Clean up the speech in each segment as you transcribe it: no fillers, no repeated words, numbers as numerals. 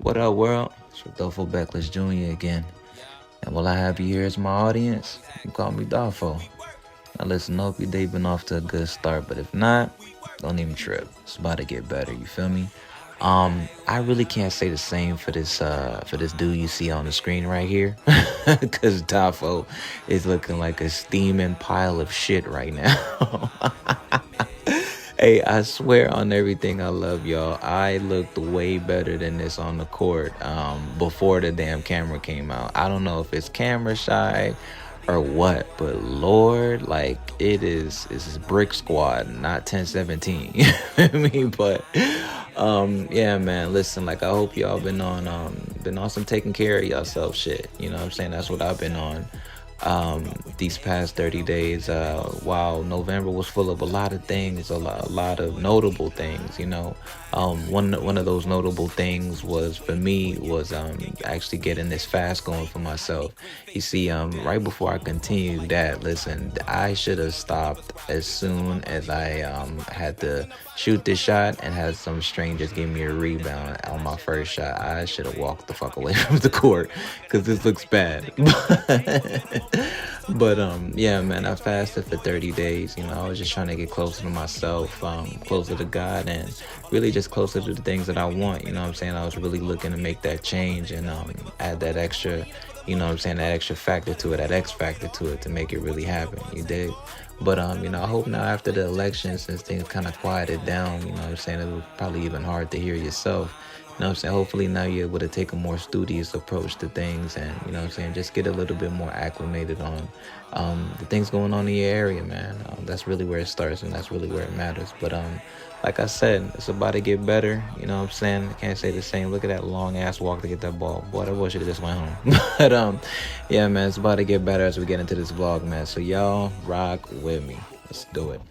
What up, world? It's Rodolfo Beckless Jr. again. And will I have you here as my audience? You call me daFeaux. Now listen, I hope your day been off to a good start, but if not, don't even trip. It's about to get better, you feel me? I really can't say the same for this dude you see on the screen right here. Cause daFeaux is looking like a steaming pile of shit right now. Hey, I swear on everything I love, y'all. I looked way better than this on the court before the damn camera came out. I don't know if it's camera shy or what, but Lord, like it's Brick Squad, not 1017. You know what I mean? But yeah, man, listen, like I hope y'all been on some taking care of yourself shit. You know what I'm saying? That's what I've been on these past 30 days. While November was full of a lot of things, a lot of notable things, one of those notable things was for me was actually getting this fast going for myself. You see, right before I continued that, listen, I should have stopped as soon as I had to shoot this shot and had some strangers give me a rebound on my first shot. I should have walked the fuck away from the court because this looks bad. But yeah, man, I fasted for 30 days. I was just trying to get closer to myself, closer to God, and really just closer to the things that I want. You know what I'm saying? I was really looking to make that change and add that extra, that extra factor to it, that X factor to it to make it really happen. You dig? But I hope now after the election, since things kind of quieted down, it was probably even hard to hear yourself. Hopefully now you're able to take a more studious approach to things and, just get a little bit more acclimated on the things going on in your area, man. That's really where it starts and that's really where it matters. But like I said, it's about to get better. I can't say the same. Look at that long ass walk to get that ball. Boy, that boy should have just went home. But yeah, man, it's about to get better as we get into this vlog, man. So y'all rock with me. Let's do it.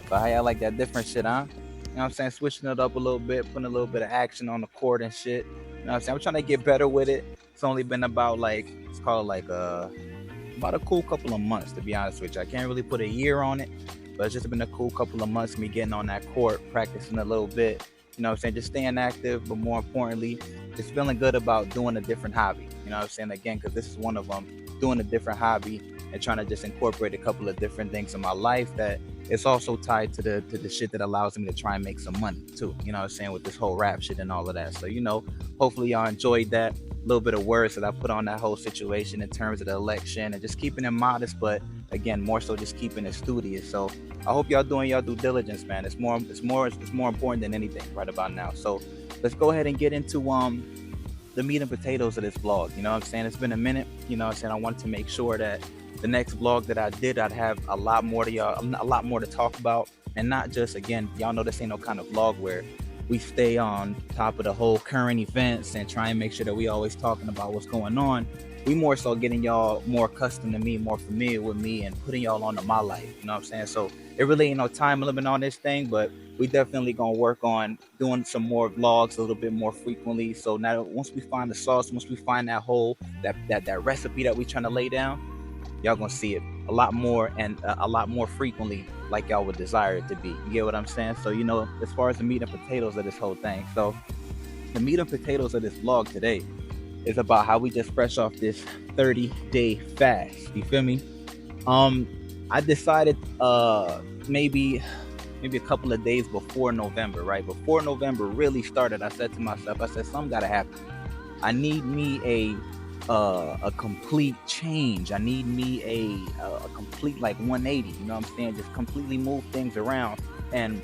But how y'all like that different shit, huh? You know what I'm saying? Switching it up a little bit, putting a little bit of action on the court and shit. You know what I'm saying? I'm trying to get better with it. It's only been about it's called about a cool couple of months, to be honest with you. I can't really put a year on it, but it's just been a cool couple of months me getting on that court, practicing a little bit. You know what I'm saying? Just staying active, but more importantly, just feeling good about doing a different hobby. You know what I'm saying? Again, because this is one of them, doing a different hobby and trying to just incorporate a couple of different things in my life that it's also tied to the shit that allows me to try and make some money too. You know what I'm saying? With this whole rap shit and all of that. So, hopefully y'all enjoyed that little bit of words that I put on that whole situation in terms of the election and just keeping it modest, but again, more so just keeping it studious. So I hope y'all doing y'all due diligence, man. It's more important than anything right about now. So let's go ahead and get into the meat and potatoes of this vlog. You know what I'm saying? It's been a minute. You know what I'm saying? I wanted to make sure that the next vlog that I did, I'd have a lot more to talk about, and not just, again, y'all know this ain't no kind of vlog where we stay on top of the whole current events and try and make sure that we always talking about what's going on. We more so getting y'all more accustomed to me, more familiar with me, and putting y'all onto my life. You know what I'm saying? So it really ain't no time limit on this thing, but we definitely gonna work on doing some more vlogs a little bit more frequently. So now once we find the sauce, once we find that whole that recipe that we trying to lay down, y'all gonna see it a lot more and a lot more frequently, like y'all would desire it to be. You get what I'm saying? So as far as the meat and potatoes of this whole thing, so the meat and potatoes of this vlog today is about how we just fresh off this 30-day fast. You feel me? I decided maybe a couple of days before November, right before November really started, I said to myself, something gotta happen. I need me a complete change. I need me a complete 180. You know what I'm saying? Just completely move things around and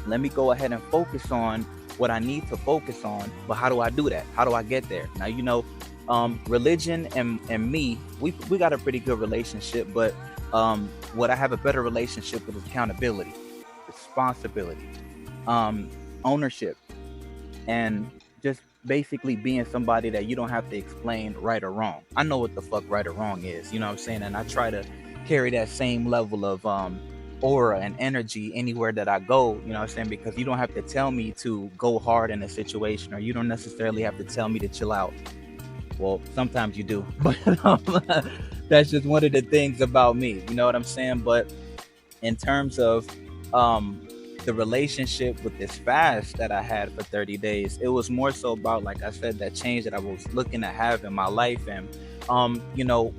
let me go ahead and focus on what I need to focus on. But how do I do that? How do I get there? Now, religion and me, we got a pretty good relationship, but what I have a better relationship with is accountability, responsibility, ownership, and just basically being somebody that you don't have to explain right or wrong. I know what the fuck right or wrong is, you know what I'm saying? And I try to carry that same level of aura and energy anywhere that I go, you know what I'm saying? Because you don't have to tell me to go hard in a situation, or you don't necessarily have to tell me to chill out. Well, sometimes you do, but that's just one of the things about me, you know what I'm saying? But in terms of the relationship with this fast that I had for 30 days, it was more so about, like I said, that change that I was looking to have in my life. And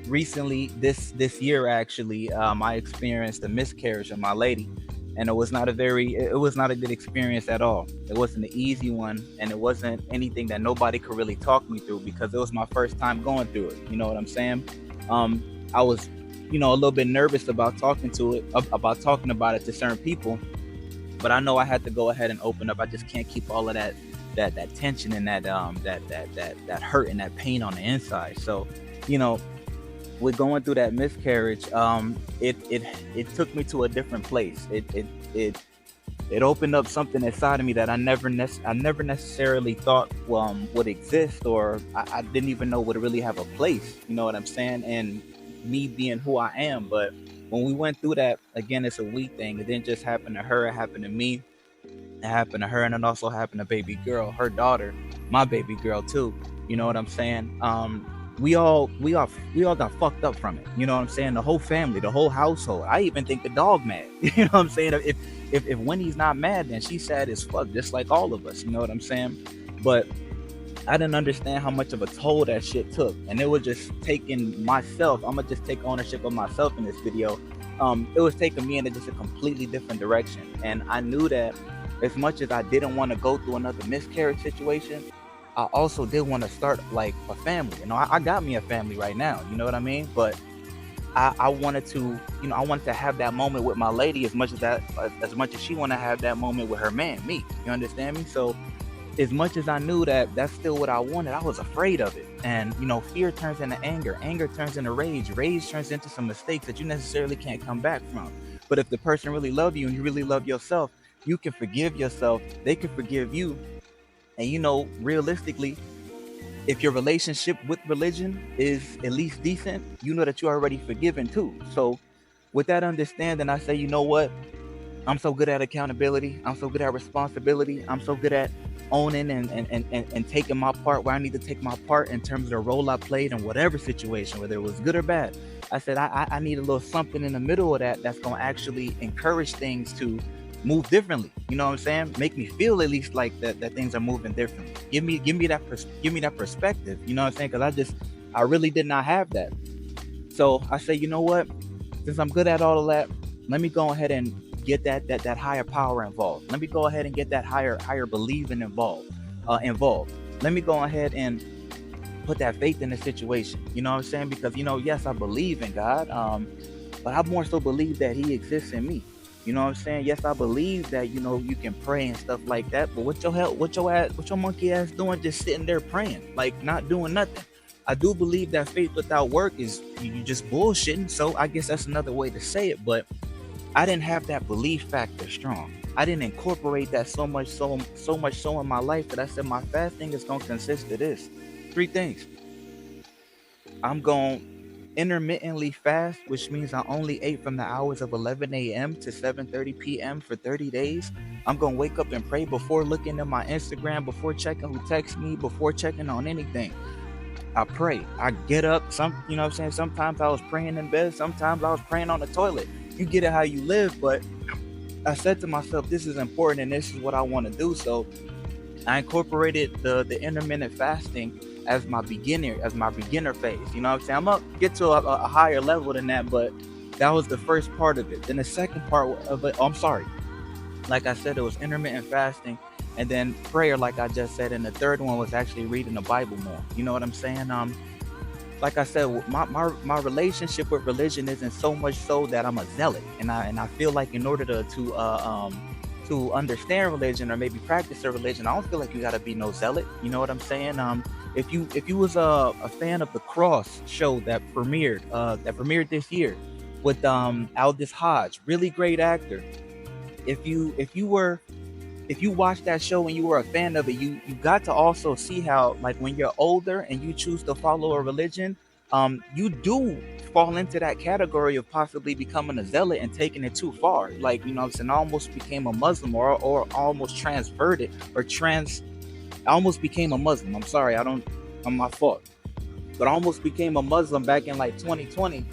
recently, this year actually, I experienced a miscarriage of my lady, and it was not a good experience at all. It wasn't an easy one, and it wasn't anything that nobody could really talk me through, because it was my first time going through it. You know what I'm saying? I was, a little bit nervous about about talking about it to certain people, but I know I had to go ahead and open up. I just can't keep all of that tension and that hurt and that pain on the inside. So, with going through that miscarriage, it took me to a different place. It opened up something inside of me that I never necessarily thought would exist, or I didn't even know would really have a place. You know what I'm saying? And me being who I am. But when we went through that, again, it's a we thing. It didn't just happen to her; it happened to me. It happened to her, and it also happened to baby girl, her daughter, my baby girl too. You know what I'm saying? We all got fucked up from it. You know what I'm saying? The whole family, the whole household. I even think the dog mad. You know what I'm saying? If Winnie's not mad, then she's sad as fuck, just like all of us. You know what I'm saying? But I didn't understand how much of a toll that shit took, and it was just taking myself. I'm gonna just take ownership of myself in this video. It was taking me in just a completely different direction, and I knew that as much as I didn't want to go through another miscarriage situation, I also did want to start like a family. I got me a family right now. You know what I mean? But I wanted to, I wanted to have that moment with my lady as much as she want to have that moment with her man, me. You understand me? So as much as I knew that that's still what I wanted, I was afraid of it. And fear turns into anger turns into rage turns into some mistakes that you necessarily can't come back from. But if the person really loves you and you really love yourself, you can forgive yourself, they can forgive you. And realistically, if your relationship with religion is at least decent, you know that you're already forgiven too. So with that understanding, I say, you know what? I'm so good at accountability. I'm so good at responsibility. I'm so good at owning and taking my part where I need to take my part in terms of the role I played in whatever situation, whether it was good or bad. I said, I need a little something in the middle of that's going to actually encourage things to move differently. You know what I'm saying? Make me feel at least like that things are moving differently. Give me that perspective. You know what I'm saying? Because I really did not have that. So I say, you know what? Since I'm good at all of that, let me go ahead and get that higher power involved. Let me go ahead and get that higher believing involved. Let me go ahead and put that faith in the situation. You know what I'm saying? Because yes, I believe in God, but I more so believe that He exists in me. You know what I'm saying? Yes, I believe that you can pray and stuff like that. But what your monkey ass doing just sitting there praying, like not doing nothing? I do believe that faith without work is you just bullshitting. So I guess that's another way to say it. But I didn't have that belief factor strong. I didn't incorporate that so much so in my life that I said my fasting is gonna consist of this 3 things. I'm going intermittently fast, which means I only ate from the hours of 11 a.m. to 7:30 p.m. for 30 days. I'm going to wake up and pray before looking at my Instagram, before checking who texts me, before checking on anything. I pray. I get up. You know what I'm saying? Sometimes I was praying in bed. Sometimes I was praying on the toilet. You get it how you live, but I said to myself, this is important and this is what I want to do. So I incorporated the intermittent fasting as my beginner phase. You know what I'm saying? I'm gonna get to a higher level than that, but that was the first part of it. Then the second part of it, like I said, it was intermittent fasting, and then prayer, like I just said, and the third one was actually reading the Bible more. You know what I'm saying? Like I said, my relationship with religion isn't so much so that I'm a zealot, and I feel like in order to understand religion or maybe practice a religion, I don't feel like you gotta be no zealot. You know what I'm saying? If you was a fan of the Cross show that premiered this year with Aldis Hodge, really great actor. If you watched that show and you were a fan of it, you got to also see how, like, when you're older and you choose to follow a religion, you do fall into that category of possibly becoming a zealot and taking it too far. Like, you know what I'm saying, I almost became a Muslim or almost transferred it I almost became a Muslim. I'm sorry, I'm my fault. But I almost became a Muslim back in like 2020.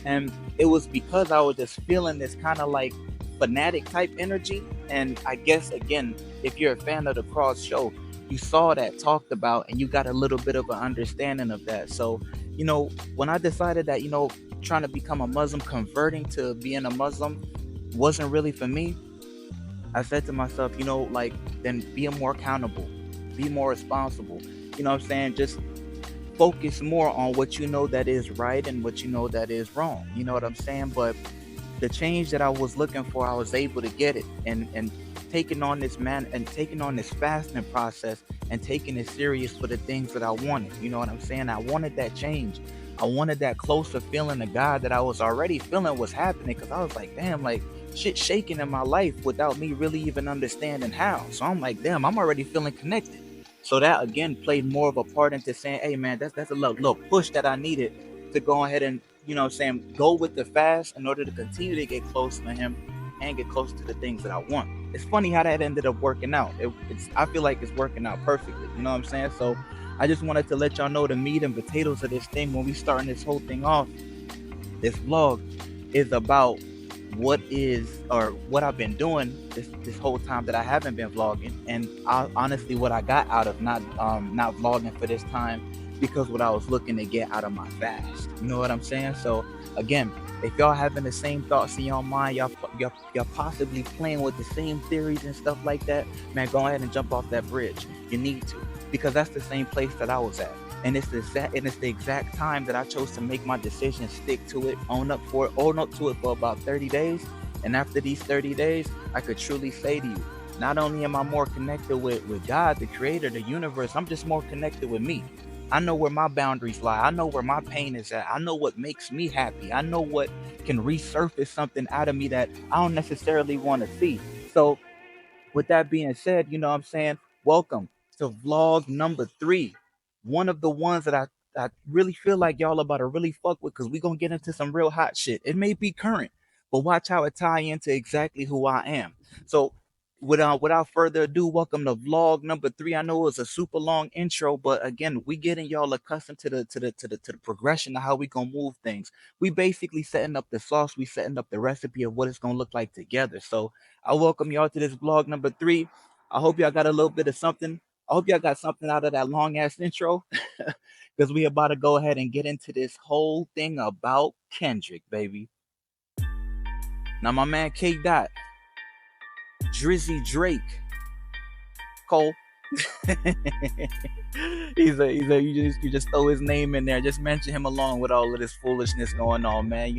And it was because I was just feeling this kind of like fanatic type energy. And I guess again, if you're a fan of the Cross show, you saw that talked about and you got a little bit of an understanding of that. So, when I decided that, trying to become a Muslim, converting to being a Muslim wasn't really for me, I said to myself, like, then be more accountable, be more responsible. You know what I'm saying? Just focus more on what you know that is right and what you know that is wrong. You know what I'm saying? But the change that I was looking for, I was able to get it. And taking on this taking on this fasting process and taking it serious for the things that I wanted. You know what I'm saying? I wanted that change. I wanted that closer feeling to God that I was already feeling was happening, because I was like, damn, like shit shaking in my life without me really even understanding how. So I'm like, damn, I'm already feeling connected. So that again played more of a part into saying, hey man, that's a little push that I needed to go ahead and, go with the fast in order to continue to get close to him and get close to the things that I want. It's funny how that ended up working out. I feel like it's working out perfectly. You know what I'm saying? So I just wanted to let y'all know the meat and potatoes of this thing when we starting this whole thing off. This vlog is about what I've been doing this whole time that I haven't been vlogging, and honestly what I got out of not vlogging for this time, because what I was looking to get out of my fast. You know what I'm saying? So again, if y'all having the same thoughts in your mind, y'all possibly playing with the same theories and stuff like that, man, go ahead and jump off that bridge. You need to, because that's the same place that I was at. And it's the exact time that I chose to make my decision, stick to it, own up to it for about 30 days. And after these 30 days, I could truly say to you, not only am I more connected with God, the creator, the universe, I'm just more connected with me. I know where my boundaries lie. I know where my pain is at. I know what makes me happy. I know what can resurface something out of me that I don't necessarily want to see. So with that being said, you know what I'm saying? Welcome to vlog number 3. One of the ones that I really feel like y'all about to really fuck with, because we're going to get into some real hot shit. It may be current, but watch how it tie into exactly who I am. So without further ado, welcome to vlog number 3. I know it was a super long intro, but again, we getting y'all accustomed to the progression of how we gonna move things. We basically setting up the sauce, we setting up the recipe of what it's gonna look like together. So I welcome y'all to this vlog number 3. I hope y'all got a little bit of something. I hope y'all got something out of that long ass intro, because we about to go ahead and get into this whole thing about Kendrick, baby. Now my man K Dot, Drizzy Drake, Cole. You just throw his name in there, just mention him along with all of this foolishness going on, man.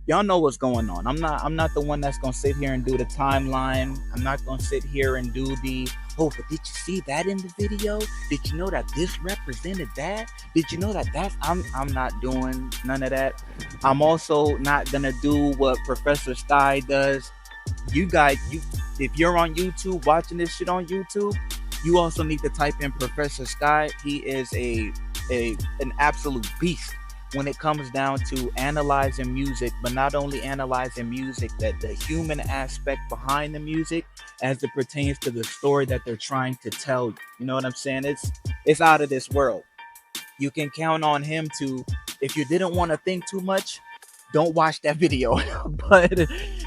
Y'all know what's going on. I'm not the one that's gonna sit here and do the timeline. I'm not gonna sit here and do the, oh, but did you see that in the video? Did you know that this represented that? Did you know that that's I'm not doing none of that. I'm also not gonna do what Professor Sky does. You guys, if you're on YouTube watching this shit on YouTube, you also need to type in Professor Sky. He is an absolute beast when it comes down to analyzing music, but not only analyzing music, that the human aspect behind the music as it pertains to the story that they're trying to tell you. You know what I'm saying? It's out of this world. You can count on him to, if you didn't want to think too much, don't watch that video. But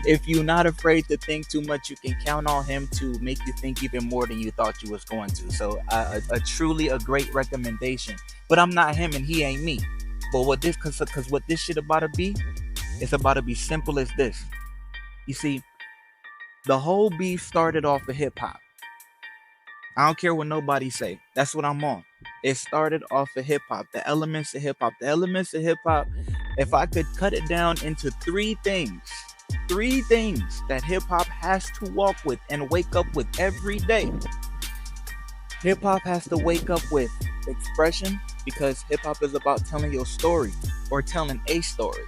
if you're not afraid to think too much, you can count on him to make you think even more than you thought you was going to. So truly a great recommendation. But I'm not him and he ain't me. But because what this shit about to be, it's about to be simple as this. You see, the whole beef started off of hip hop. I don't care what nobody say. That's what I'm on. It started off of hip hop. The elements of hip hop. The elements of hip hop. If I could cut it down into three things that hip hop has to walk with and wake up with every day. Hip hop has to wake up with expression, because hip hop is about telling your story or telling a story.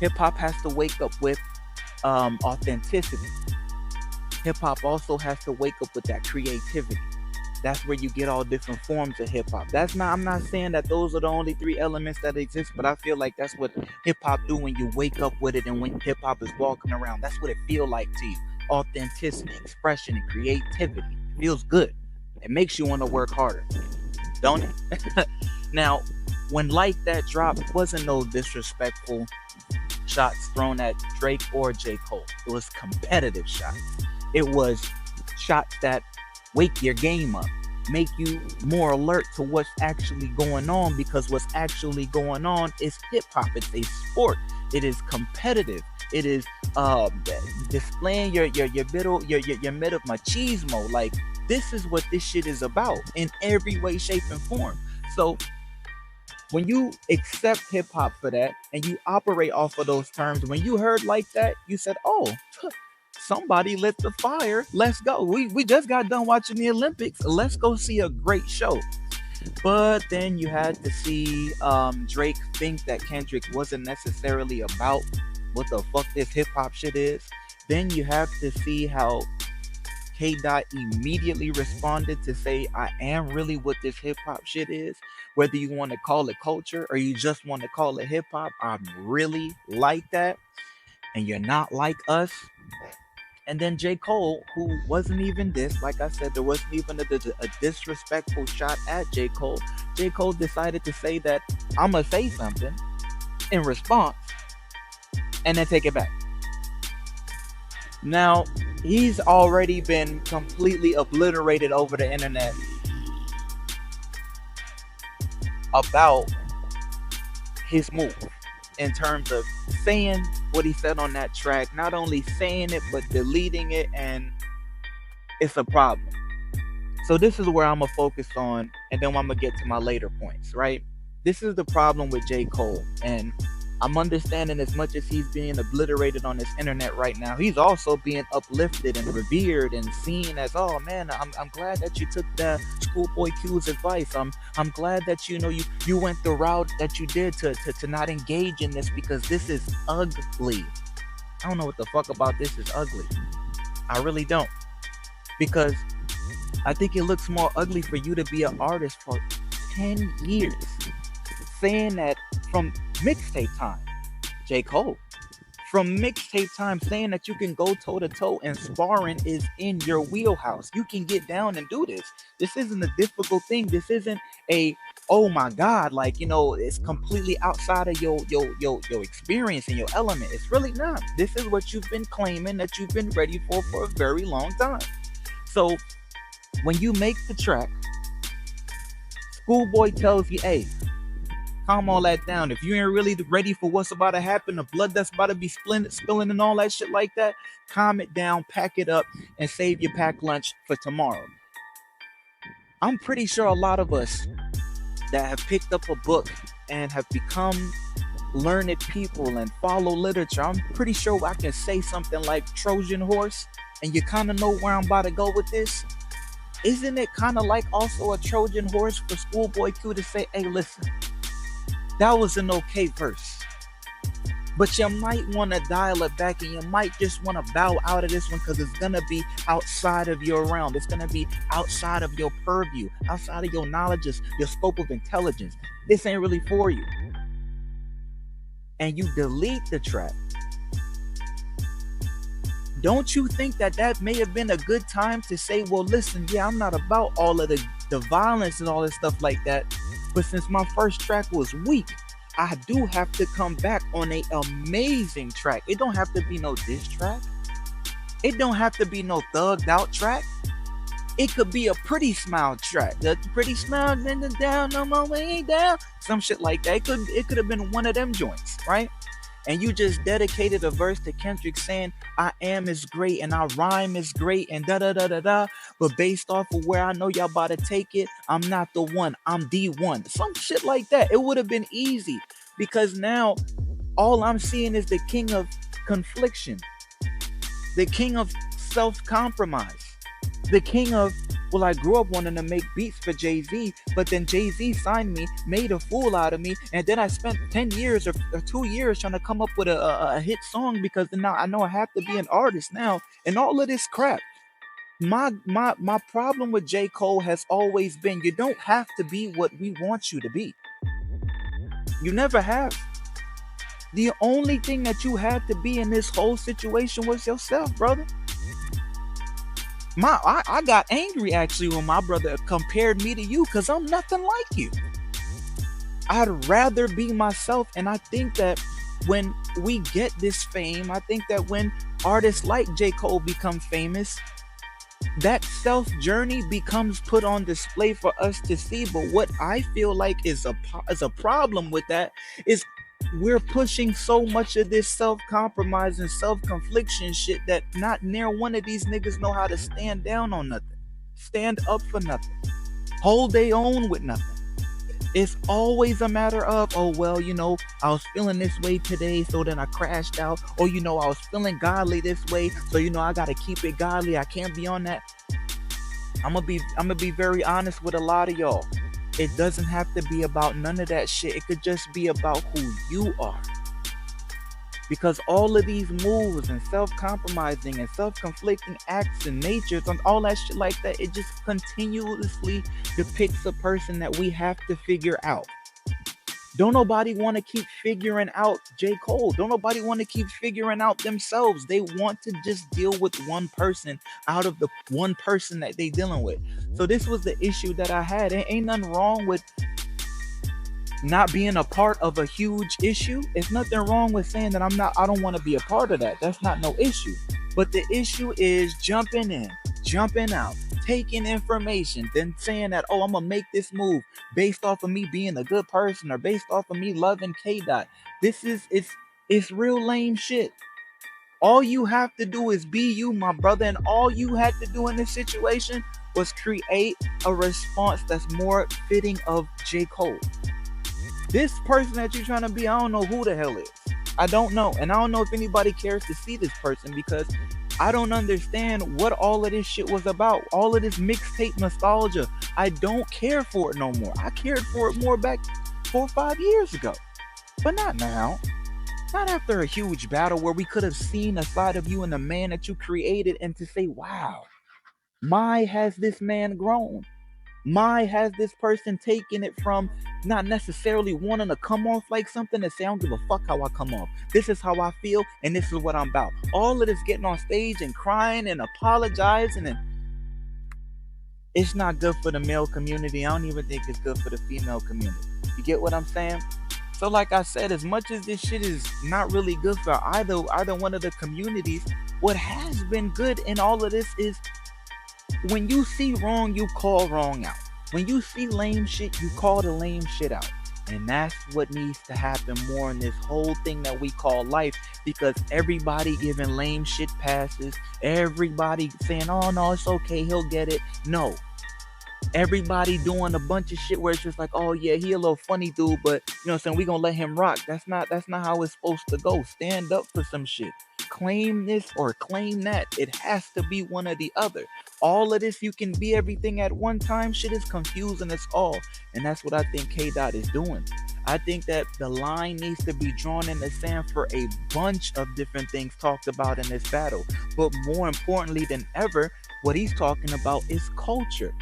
Hip hop has to wake up with authenticity. Hip hop also has to wake up with that creativity. That's where you get all different forms of hip hop. I'm not saying that those are the only 3 elements that exist, but I feel like that's what hip hop do when you wake up with it, and when hip hop is walking around. That's what it feel like to you. Authenticity, expression, and creativity. It feels good. It makes you want to work harder. Don't it? Now, when Like That dropped, it wasn't no disrespectful shots thrown at Drake or J. Cole. It was competitive shots. It was shots that wake your game up, make you more alert to what's actually going on, because what's actually going on is hip hop. It's a sport. It is competitive. It is displaying your bit of machismo. Like, this is what this shit is about in every way, shape, and form. So when you accept hip hop for that and you operate off of those terms, when you heard like that, you said, "Oh, somebody lit the fire. Let's go. We just got done watching the Olympics. Let's go see a great show." But then you had to see Drake think that Kendrick wasn't necessarily about what the fuck this hip hop shit is. Then you have to see how K. Dot immediately responded to say, "I am really what this hip hop shit is. Whether you want to call it culture or you just want to call it hip hop, I'm really like that. And you're not like us." And then J. Cole, who wasn't even this, like I said, there wasn't even a disrespectful shot at J. Cole. J. Cole decided to say that I'm going to say something in response and then take it back. Now, he's already been completely obliterated over the internet about his move in terms of saying what he said on that track, not only saying it, but deleting it, and it's a problem. So this is where I'm going to focus on, and then I'm going to get to my later points, right? This is the problem with J. Cole, and I'm understanding as much as he's being obliterated on this internet right now, he's also being uplifted and revered and seen as, "Oh man, I'm glad that you took the Schoolboy Q's advice. I'm glad that you went the route that you did to not engage in this, because this is ugly." I don't know what the fuck about this is ugly. I really don't, because I think it looks more ugly for you to be an artist for 10 years saying that from mixtape time, J. Cole, from mixtape time, saying that you can go toe to toe and sparring is in your wheelhouse. You can get down and do this. This isn't a difficult thing. This isn't a, oh my God, like, it's completely outside of your experience and your element. It's really not. This is what you've been claiming that you've been ready for a very long time. So when you make the track, Schoolboy tells you, "Hey, calm all that down. If you ain't really ready for what's about to happen, the blood that's about to be spilling and all that shit like that, calm it down, pack it up, and save your packed lunch for tomorrow." I'm pretty sure a lot of us that have picked up a book and have become learned people and follow literature, I'm pretty sure I can say something like Trojan horse, and you kind of know where I'm about to go with this. Isn't it kind of like also a Trojan horse for Schoolboy Q to say, "Hey, listen, that was an okay verse, but you might want to dial it back, and you might just want to bow out of this one, because it's going to be outside of your realm. It's going to be outside of your purview, outside of your knowledge, your scope of intelligence. This ain't really for you." And you delete the track. Don't you think that may have been a good time to say, "Well, listen, yeah, I'm not about all of the violence and all this stuff like that, but since my first track was weak, I do have to come back on an amazing track. It don't have to be no diss track. It don't have to be no thugged out track. It could be a Pretty Smile track. The Pretty Smile, down on my way down." Some shit like that. It could have been one of them joints, right? And you just dedicated a verse to Kendrick saying, "I am is great and I rhyme is great and da da da da da. But based off of where I know y'all about to take it, I'm not the one, I'm the one." Some shit like that. It would have been easy, because now all I'm seeing is the king of confliction, the king of self-compromise, the king of, "Well, I grew up wanting to make beats for Jay-Z, but then Jay-Z signed me, made a fool out of me, and then I spent 10 years or 2 years trying to come up with a hit song, because now I know I have to be an artist now," and all of this crap. My problem with J. Cole has always been, you don't have to be what we want you to be. You never have. The only thing that you had to be in this whole situation was yourself, brother. I got angry actually when my brother compared me to you, because I'm nothing like you. I'd rather be myself, and I think that when we get this fame, I think that when artists like J. Cole become famous, that self journey becomes put on display for us to see. But what I feel like is a problem with that is we're pushing so much of this self compromise and self confliction shit that not near one of these niggas know how to stand down on nothing, stand up for nothing, hold their own with nothing. It's always a matter of, oh, well, I was feeling this way today, so then I crashed out. Or, I was feeling godly this way, so, I got to keep it godly. I can't be on that. I'm gonna be very honest with a lot of y'all. It doesn't have to be about none of that shit. It could just be about who you are. Because all of these moves and self-compromising and self-conflicting acts and natures and all that shit like that, it just continuously depicts a person that we have to figure out. Don't nobody want to keep figuring out J. Cole. Don't nobody want to keep figuring out themselves. They want to just deal with one person out of the one person that they dealing with. So this was the issue that I had. Ain't nothing wrong with not being a part of a huge issue. It's nothing wrong with saying that I don't want to be a part of that. That's not no issue. But the issue is jumping in, jumping out, taking information, then saying that, oh, I'm gonna make this move based off of me being a good person or based off of me loving K Dot. It's real lame shit. All you have to do is be you, my brother, and all you had to do in this situation was create a response that's more fitting of J. Cole. This person that you're trying to be, I don't know who the hell is. I don't know. And I don't know if anybody cares to see this person because I don't understand what all of this shit was about. All of this mixtape nostalgia. I don't care for it no more. I cared for it more back 4 or 5 years ago. But not now. Not after a huge battle where we could have seen a side of you and the man that you created and to say, wow, my has this man grown. My has this person taken it from not necessarily wanting to come off like something to say, I don't give a fuck how I come off. This is how I feel and this is what I'm about. All of this getting on stage and crying and apologizing, and it's not good for the male community. I don't even think it's good for the female community. You get what I'm saying? So like I said, as much as this shit is not really good for either one of the communities, what has been good in all of this is when you see wrong, you call wrong out. When you see lame shit, you call the lame shit out. And that's what needs to happen more in this whole thing that we call life, because everybody giving lame shit passes. Everybody saying, oh no, it's okay, he'll get it. No. Everybody doing a bunch of shit where it's just like, oh yeah, he a little funny dude, but you know what I'm saying, we gonna let him rock. That's not how it's supposed to go. Stand up for some shit. Claim this or claim that. It has to be one or the other. All of this, you can be everything at one time. Shit is confusing us all. And that's what I think K-Dot is doing. I think that the line needs to be drawn in the sand for a bunch of different things talked about in this battle. But more importantly than ever, what he's talking about is culture.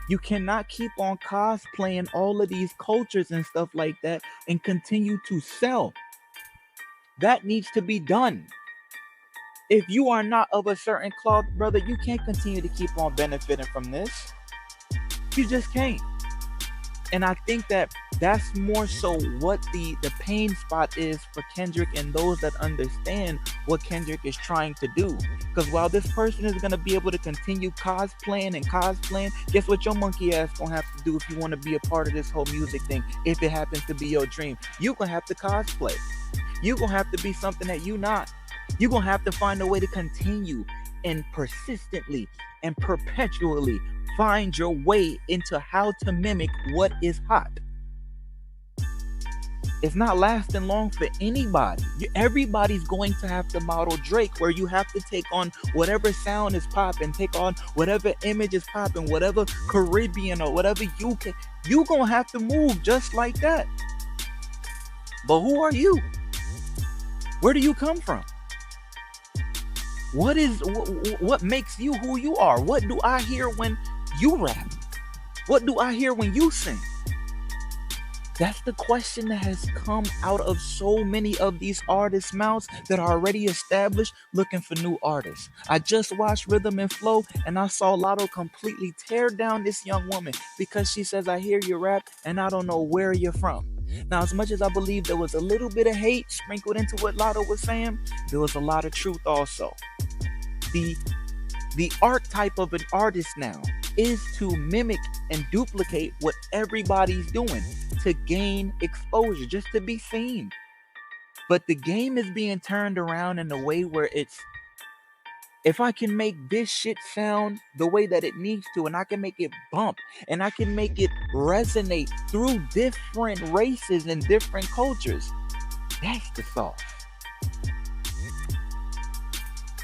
You cannot keep on cosplaying all of these cultures and stuff like that and continue to sell. That needs to be done. If you are not of a certain cloth, brother, you can't continue to keep on benefiting from this. You just can't. And I think that that's more so what the pain spot is for Kendrick and those that understand what Kendrick is trying to do. Because while this person is going to be able to continue cosplaying, guess what your monkey ass going to have to do if you want to be a part of this whole music thing, if it happens to be your dream? You're going to have to cosplay. You're going to have to be something that you're not. You're going to have to find a way to continue and persistently and perpetually find your way into how to mimic what is hot. It's not lasting long for anybody. Everybody's going to have to model Drake, where you have to take on whatever sound is popping, take on whatever image is popping, whatever Caribbean or whatever UK. You're going to have to move just like that. But who are you? Where do you come from? What makes you who you are? What do I hear when you rap? What do I hear when you sing? That's the question that has come out of so many of these artists' mouths that are already established, looking for new artists. I just watched Rhythm and Flow and I saw Lotto completely tear down this young woman because she says, I hear you rap and I don't know where you're from. Now, as much as I believe there was a little bit of hate sprinkled into what Lotto was saying, there was a lot of truth also. The archetype of an artist now is to mimic and duplicate what everybody's doing to gain exposure, just to be seen. But the game is being turned around in a way where it's, if I can make this shit sound the way that it needs to, and I can make it bump, and I can make it resonate through different races and different cultures, that's the sauce.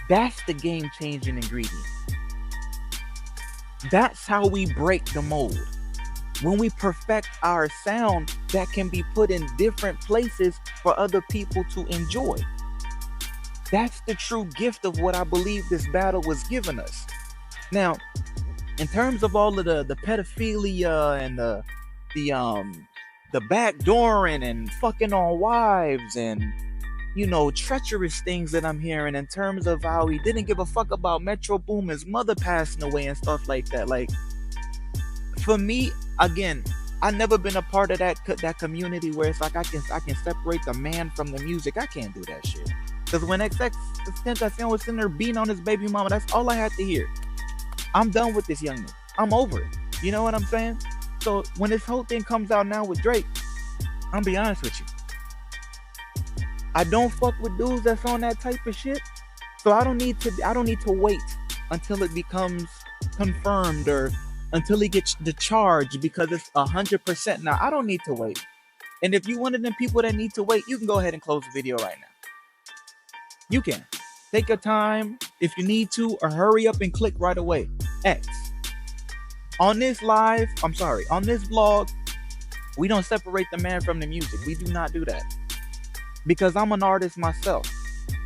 That's the game-changing ingredient. That's how we break the mold. When we perfect our sound that can be put in different places for other people to enjoy. That's the true gift of what I believe this battle was giving us. Now, in terms of all of the pedophilia and the backdooring and fucking on wives and, you know, treacherous things that I'm hearing in terms of how he didn't give a fuck about Metro Boomin's mother passing away and stuff like that. Like, for me, again, I've never been a part of that community where it's like I can separate the man from the music. I can't do that shit. Because when XXXTentacion was sitting there beating on his baby mama, that's all I had to hear. I'm done with this young nigga. I'm over it. You know what I'm saying? So when this whole thing comes out now with Drake, I'm be honest with you, I don't fuck with dudes that's on that type of shit. So I don't need to wait until it becomes confirmed or until he gets the charge because it's 100%. Now I don't need to wait. And if you one of them people that need to wait, you can go ahead and close the video right now. You can take your time if you need to, or hurry up and click right away. X. On this vlog, we don't separate the man from the music. We do not do that. Because I'm an artist myself.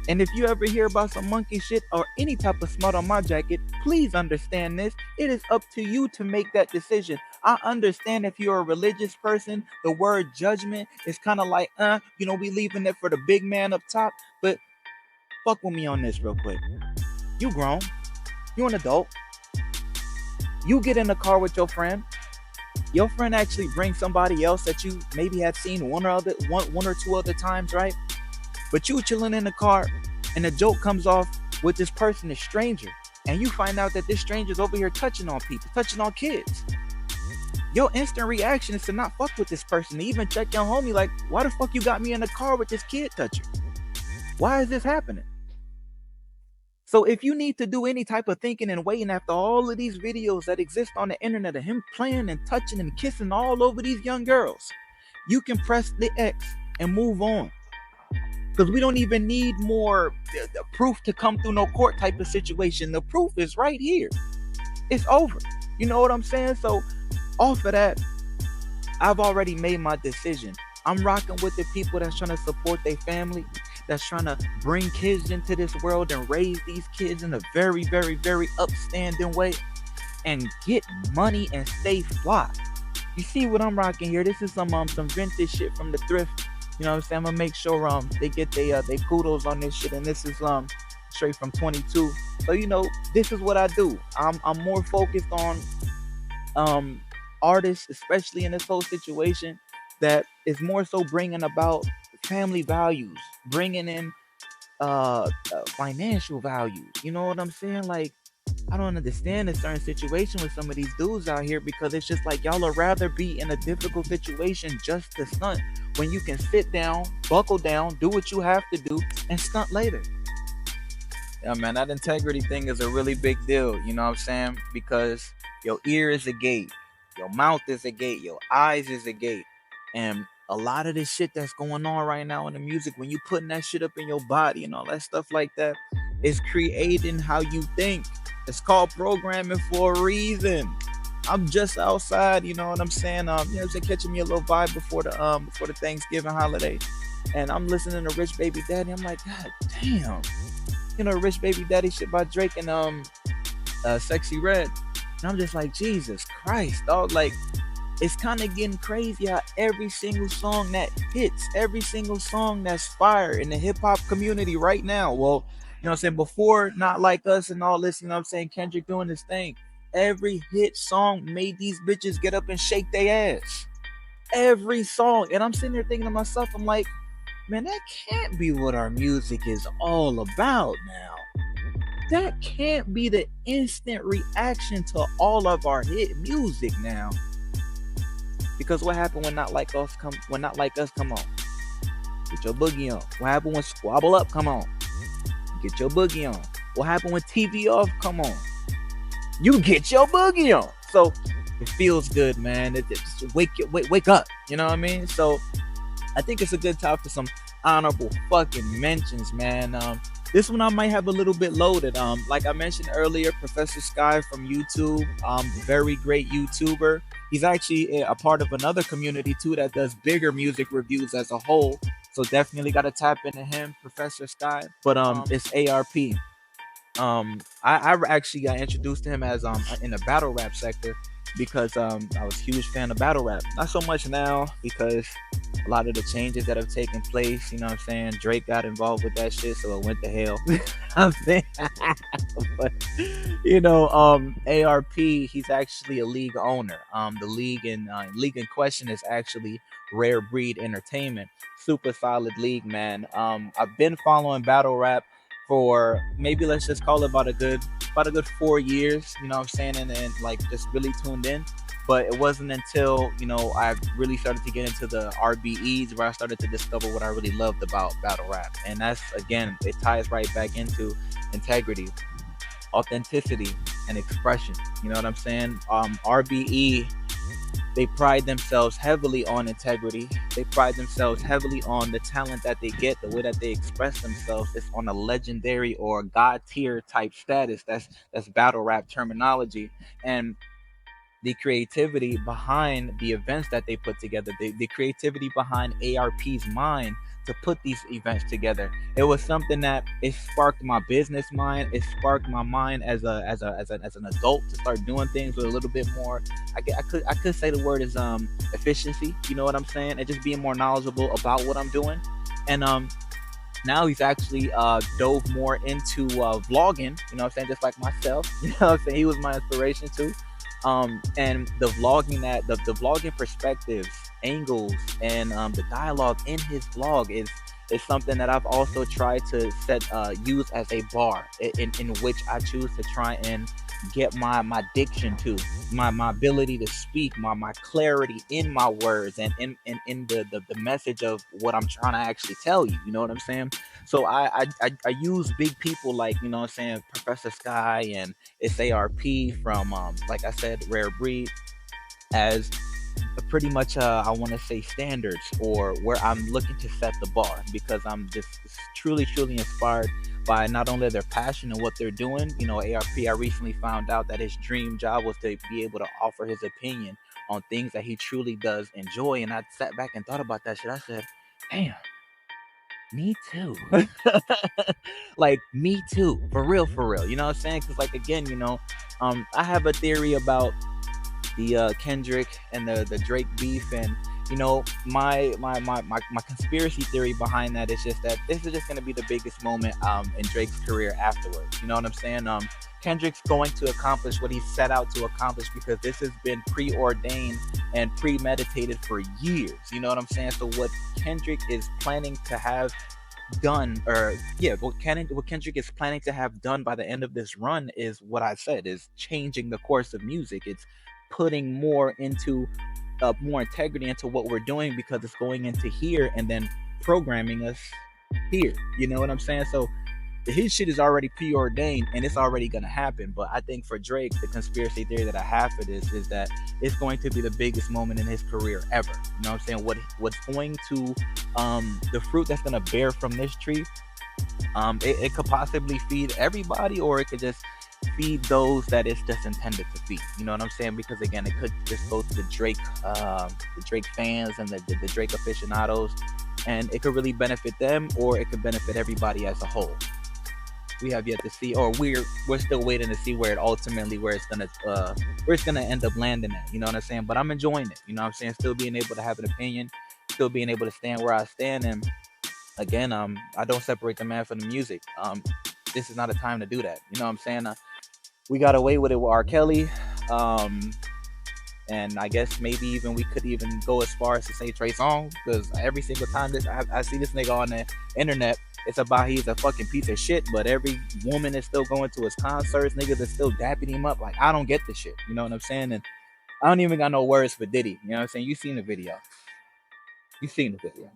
And if you ever hear about some monkey shit or any type of smut on my jacket, please understand this. It is up to you to make that decision. I understand if you're a religious person, the word judgment is kind of like, we leaving it for the big man up top. But fuck with me on this real quick. You grown. You an adult. You get in the car with your friend. Your friend actually brings somebody else that you maybe had seen one or two other times, right? But you chilling in the car and the joke comes off with this person, a stranger, and you find out that this stranger's over here touching on people, touching on kids. Your instant reaction is to not fuck with this person, to even check your homie like, why the fuck you got me in the car with this kid toucher? Why is this happening? So if you need to do any type of thinking and waiting after all of these videos that exist on the internet of him playing and touching and kissing all over these young girls, you can press the X and move on. Because we don't even need more proof to come through no court type of situation. The proof is right here. It's over. You know what I'm saying? So off of that, I've already made my decision. I'm rocking with the people that's trying to support their family, that's trying to bring kids into this world and raise these kids in a very, very, very upstanding way and get money and stay fly. You see what I'm rocking here? This is some vintage shit from the thrift. You know what I'm saying? I'm gonna make sure they get they kudos on this shit, and this is straight from 22. So this is what I do. I'm more focused on artists, especially in this whole situation, that is more so bringing about family values, bringing in financial values. You know what I'm saying? Like, I don't understand a certain situation with some of these dudes out here, because it's just like y'all would rather be in a difficult situation just to stunt when you can sit down, buckle down, do what you have to do, and stunt later. Yeah, man, that integrity thing is a really big deal. You know what I'm saying? Because your ear is a gate, your mouth is a gate, your eyes is a gate, and a lot of this shit that's going on right now in the music, when you putting that shit up in your body and all that stuff like that, is creating how you think. It's called programming for a reason. I'm just outside, you know what I'm saying? Just catching me a little vibe before the Thanksgiving holiday, and I'm listening to Rich Baby Daddy. I'm like, God damn, Rich Baby Daddy shit by Drake and Sexy Red, and I'm just like, Jesus Christ, dog. Like, it's kind of getting crazy how every single song that hits, every single song that's fire in the hip hop community right now. Well, you know what I'm saying? Before Not Like Us and all this, you know what I'm saying? Kendrick doing this thing. Every hit song made these bitches get up and shake their ass. every song. And I'm sitting there thinking to myself, I'm like, man, that can't be what our music is all about now. That can't be the instant reaction to all of our hit music now. Because what happened when Not Like Us come on? Get your boogie on. What happened when Squabble Up come on? Get your boogie on. What happened when TV Off come on? You get your boogie on. So it feels good, man. It just wake up. You know what I mean? So I think it's a good time for some honorable fucking mentions, man. This one I might have a little bit loaded. Like I mentioned earlier, Professor Sky from YouTube, very great YouTuber. He's actually a part of another community too that does bigger music reviews as a whole. So definitely got to tap into him, Professor Sky. But it's ARP. I actually got introduced to him as in the battle rap sector because I was a huge fan of battle rap. Not so much now because a lot of the changes that have taken place, you know what I'm saying? Drake got involved with that shit, so it went to hell. I'm saying, but you know, ARP, he's actually a league owner. The league in question is actually Rare Breed Entertainment. Super solid league, man. I've been following battle rap for maybe let's just call it about a good 4 years, you know what I'm saying, and like just really tuned in. But it wasn't until, you know, I really started to get into the RBEs where I started to discover what I really loved about battle rap. And that's, again, it ties right back into integrity, authenticity, and expression. You know what I'm saying? RBE, they pride themselves heavily on integrity. They pride themselves heavily on the talent that they get, the way that they express themselves. It's on a legendary or god tier type status. That's battle rap terminology. And the creativity behind the events that they put together, the creativity behind ARP's mind to put these events together. It was something that it sparked my business mind. It sparked my mind as an adult to start doing things with a little bit more. I could say the word is efficiency. You know what I'm saying? And just being more knowledgeable about what I'm doing. And now he's actually dove more into vlogging. You know what I'm saying? Just like myself. You know what I'm saying? He was my inspiration too. And the vlogging perspectives, angles, and the dialogue in his vlog is something that I've also tried to use as a bar in which I choose to try and get my diction to, my ability to speak, my clarity in my words and in the message of what I'm trying to actually tell you. You know what I'm saying? So I use big people like, you know what I'm saying, Professor Sky and it's ARP from like I said, Rare Breed as pretty much I want to say standards or where I'm looking to set the bar, because I'm just truly inspired by not only their passion and what they're doing. You know, ARP, I recently found out that his dream job was to be able to offer his opinion on things that he truly does enjoy. And I sat back and thought about that shit. I said, damn, me too. Like, me too. For real. You know what I'm saying? Because, like, again, you know, I have a theory about the Kendrick and the Drake beef, and you know, my conspiracy theory behind that is just that this is just going to be the biggest moment in Drake's career afterwards. You know what I'm saying? Kendrick's going to accomplish what he set out to accomplish because this has been preordained and premeditated for years. You know what I'm saying? So what Kendrick is planning to have done, what Kendrick is planning to have done by the end of this run is what I said, is changing the course of music. It's putting more integrity into what we're doing because it's going into here and then programming us here. You know what I'm saying? So his shit is already preordained and it's already gonna happen. But I think for Drake, the conspiracy theory that I have for this is that it's going to be the biggest moment in his career ever. You know what I'm saying? What's going to the fruit that's gonna bear from this tree, it could possibly feed everybody, or it could just feed those that it's just intended to feed. You know what I'm saying? Because again, it could just go to the Drake fans and the Drake aficionados, and it could really benefit them, or it could benefit everybody as a whole. We have yet to see, or we're still waiting to see where it's gonna end up landing at. You know what I'm saying? But I'm enjoying it. You know what I'm saying? Still being able to have an opinion, still being able to stand where I stand, and again, I don't separate the man from the music. This is not a time to do that. You know what I'm saying? We got away with it with R. Kelly. And I guess maybe even we could even go as far as to say Trey Songz, because every single time I see this nigga on the internet, it's about he's a fucking piece of shit, but every woman is still going to his concerts, niggas are still dapping him up. Like, I don't get this shit. You know what I'm saying? And I don't even got no words for Diddy. You know what I'm saying? You seen the video. You seen the video.